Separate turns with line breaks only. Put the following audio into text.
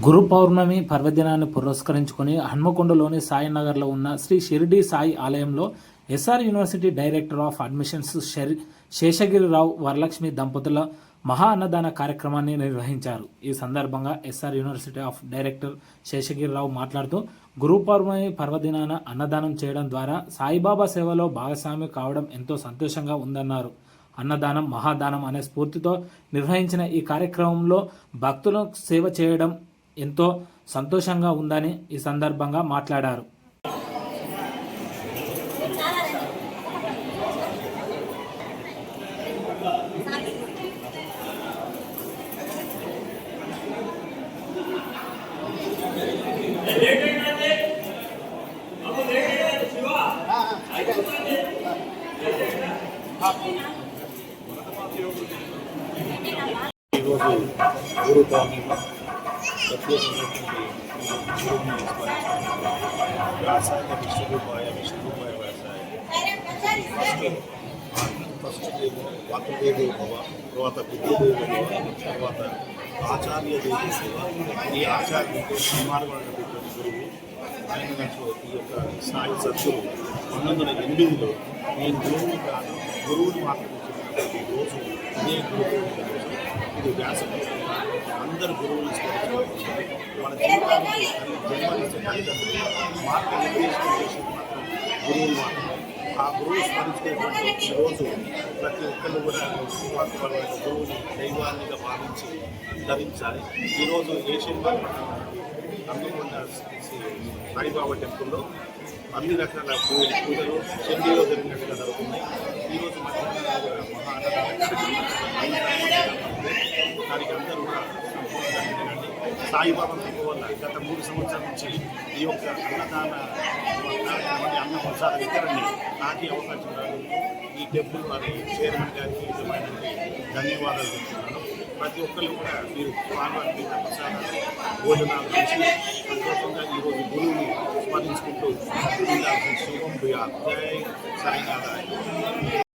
గురు పౌర్ణమి పర్వదినాన్ని పురస్కరించుకొని హన్మకొండలోని సాయినగర్లో ఉన్న శ్రీ షిరిడి సాయి ఆలయంలో SR university director of admissions Seshagirirao Varalakshmi దంపతుల మహా అన్నదాన కార్యక్రమాన్ని నిర్వహించారు. ఈ సందర్భంగా SR university of director Seshagirirao మాట్లాడుతూ గురు పౌర్ణమి పర్వదినాన అన్నదానం చేయడం ద్వారా సాయిబాబా సేవలో భాగస్వామి కావడం ఎంతో సంతోషంగా ఉందన్నారు. అన్నదానం మహాదానం అనే స్ఫూర్తితో నిర్వహించిన ఈ కార్యక్రమంలో భక్తులకు సేవ చేయడం ఎంతో సంతోషంగా ఉందని ఈ సందర్భంగా మాట్లాడారు.
ఈరోజు గురు పౌర్ణిమ ప్రత్యేకమైనటువంటి గురువుని వ్యవసాయ విష్ణురూపాయ వ్యవసాయ ఫస్ట్ మాతృదేవి భవ, తర్వాత బుద్ధదేవి భవ, తర్వాత ఆచార్య దేవి సేవ. ఈ ఆచార్యుడు సుమారుగానటువంటి గురువు ఆయన నాకు ఈ యొక్క సాయి సత్తులు 1908లో నేను గురువుని కాదు గురువుని మాత్రమే చెప్పినటువంటి రోజు అదే గురువు. ఇది వ్యాసపీఠం అందరు గురువులు స్మరించుకోవాలి. మన జీవితానికి జన్మనిచ్చే తల్లిదండ్రులు మార్గనిర్దేశం చేసే మాత్రం గురువులు మాత్రమే. ఆ గురువు స్మరించుకునేటువంటి రోజు ప్రతి ఒక్కరు కూడా వాళ్ళ గురువుని దైవాన్నిగా భావించి ధరించాలి. ఈరోజు ఏషియన్ హన్మకొండ సాయిబాబా టెంపుల్లో అన్ని రకాల పూజలు చండీలో జరిగినట్టుగా జరుగుతున్నాయి. ఈరోజు మహా దానికి అందరూ కూడా సంపూర్ణండి. సాయిబాబా వల్ల గత 3 సంవత్సరాల నుంచి ఈ యొక్క అన్నదాన కార్యక్రమాన్ని అన్న ప్రసాద వితరణని నాకే అవకాశం రాదు. ఈ టెంపుల్ వారి చైర్మన్ గారికి ధన్యవాదాలు చెప్తున్నాను. ప్రతి ఒక్కరు కూడా మీరు స్వామివారికి ప్రసాదాలు భోజనాలు చేసి సంతోషంగా ఈరోజు గురువుని స్మరించుకుంటూ శుభం జై సాయినాథ.